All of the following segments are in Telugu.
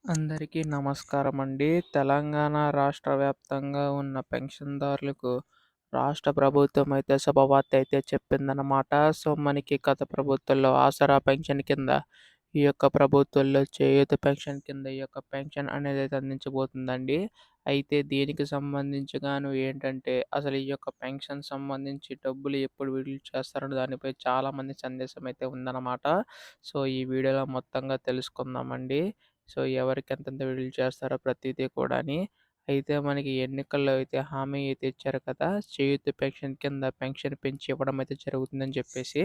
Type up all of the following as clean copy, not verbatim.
అందరికీ నమస్కారమండి. తెలంగాణ రాష్ట్ర వ్యాప్తంగా ఉన్న పెన్షన్‌దారులకు రాష్ట్ర ప్రభుత్వం అయితే శుభవార్త అయితే చెప్పిందనమాట. సో, మనకి గత ప్రభుత్వంలో ఆసరా పెన్షన్ కింద, ఈ యొక్క ప్రభుత్వంలో చేయూత పెన్షన్ కింద ఈ యొక్క పెన్షన్ అనేదైతే అందించబోతుందండి. అయితే దీనికి సంబంధించి గాను ఏంటంటే, అసలు ఈ యొక్క పెన్షన్ సంబంధించి డబ్బులు ఎప్పుడు విడుదల చేస్తారన్న దానిపై చాలామంది సందేశం అయితే ఉందన్నమాట. సో, ఈ వీడియోలో మొత్తంగా తెలుసుకుందామండి. సో, ఎవరికి ఎంతెంత విడుదల చేస్తారో ప్రతీదీ కూడాని. అయితే మనకి ఎన్నికల్లో అయితే హామీ అయితే ఇచ్చారు కదా! చేయూత పెన్షన్ కింద పెన్షన్ పెంచి ఇవ్వడం అయితే జరుగుతుందని చెప్పేసి.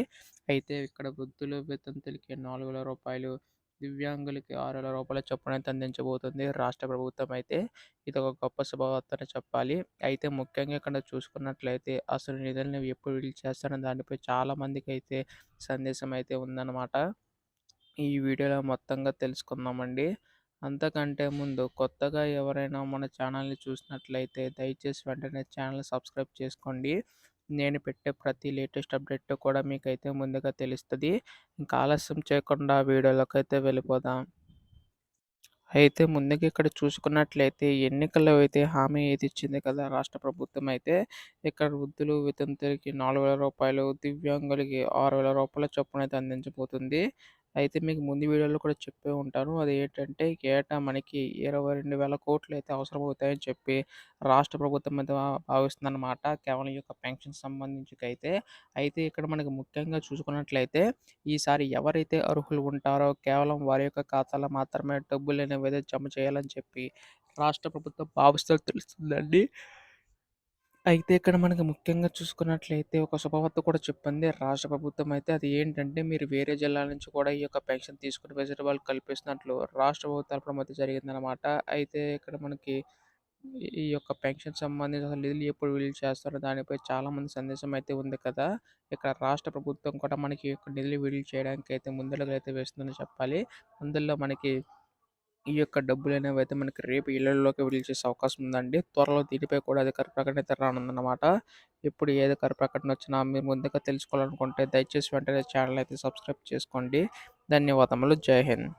అయితే ఇక్కడ వృద్ధులు, వితంతులకి రూ. 4,000, దివ్యాంగులకి రూ. 6,000 చొప్పున అయితే అందించబోతుంది రాష్ట్ర ప్రభుత్వం అయితే. ఇదొక గొప్ప శుభవార్తనే చెప్పాలి. అయితే ముఖ్యంగా ఇక్కడ చూసుకున్నట్లయితే అసలు నిధులను ఎప్పుడు విడుదల చేస్తారన్న దానిపై చాలామందికైతే సందేశం అయితే ఉందన్నమాట. ఈ వీడియోలో మొత్తంగా తెలుసుకుందామండి. అంతకంటే ముందు కొత్తగా ఎవరైనా మన ఛానల్‌ని చూసినట్లయితే దయచేసి వెంటనే ఛానల్‌ని సబ్స్క్రైబ్ చేసుకోండి. నేను పెట్టే ప్రతి లేటెస్ట్ అప్డేట్ కూడా మీకైతే ముందుగా తెలుస్తది. ఇంకా ఆలస్యం చేయకుండా వీడియోలోకైతే వెళ్ళిపోదాం. అయితే ముందుగా ఇక్కడ చూసుకున్నట్లయితే ఎన్నికల్లో అయితే హామీ అయితే ఇచ్చింది కదా! రాష్ట్ర ప్రభుత్వం అయితే. ఇక్కడ వృద్ధులు, వితంతులకి రూ. 4,000, దివ్యాంగులకి రూ. 6,000 చొప్పున అయితే అందించబోతుంది. అయితే మీకు ముందు వీడియోలో కూడా చెప్పే ఉంటాను. అదేంటంటే ఏటా మనకి 22,000 కోట్లు అయితే అవసరమవుతాయని చెప్పి రాష్ట్ర ప్రభుత్వం అయితే భావిస్తుందన్నమాట. కేవలం ఈ యొక్క పెన్షన్ సంబంధించికైతే. అయితే ఇక్కడ మనకు ముఖ్యంగా చూసుకున్నట్లయితే ఈసారి ఎవరైతే అర్హులు ఉంటారో కేవలం వారి యొక్క ఖాతాలో మాత్రమే డబ్బులనేవైతే జమ చేయాలని చెప్పి రాష్ట్ర ప్రభుత్వం భావిస్తున్నట్టు తెలుస్తుందండి. అయితే ఇక్కడ మనకు ముఖ్యంగా చూసుకున్నట్లయితే ఒక శుభవార్త కూడా చెప్పింది రాష్ట్ర ప్రభుత్వం అయితే. అది ఏంటంటే మీరు వేరే జిల్లాల నుంచి కూడా ఈ యొక్క పెన్షన్ తీసుకునే వెసులుబాటు కల్పిస్తున్నట్లు రాష్ట్ర ప్రభుత్వం తరపున అయితే జరిగిందనమాట. అయితే ఇక్కడ మనకి ఈ యొక్క పెన్షన్ సంబంధించి అసలు నిధులు ఎప్పుడు విడుదల చేస్తారో దానిపై చాలామంది సందేశం అయితే ఉంది కదా! ఇక్కడ రాష్ట్ర ప్రభుత్వం కూడా మనకి ఈ యొక్క నిధులు విడుదల చేయడానికి అయితే ముందడుగులు అయితే వేస్తుందని చెప్పాలి. అందులో మనకి ఈ యొక్క డబ్బులనేవైతే మనకి రేపు ఇళ్లల్లోకి విడుదల చేసే అవకాశం ఉందండి. త్వరలో దీనిపై కూడా అధికార ప్రకటన అయితే రానుందన్నమాట. ఎప్పుడు ఏ అధికార ప్రకటన వచ్చినా మీరు ముందుగా తెలుసుకోవాలనుకుంటే దయచేసి వెంటనే ఛానల్ అయితే సబ్స్క్రైబ్ చేసుకోండి. ధన్యవాదములు. జై హింద్.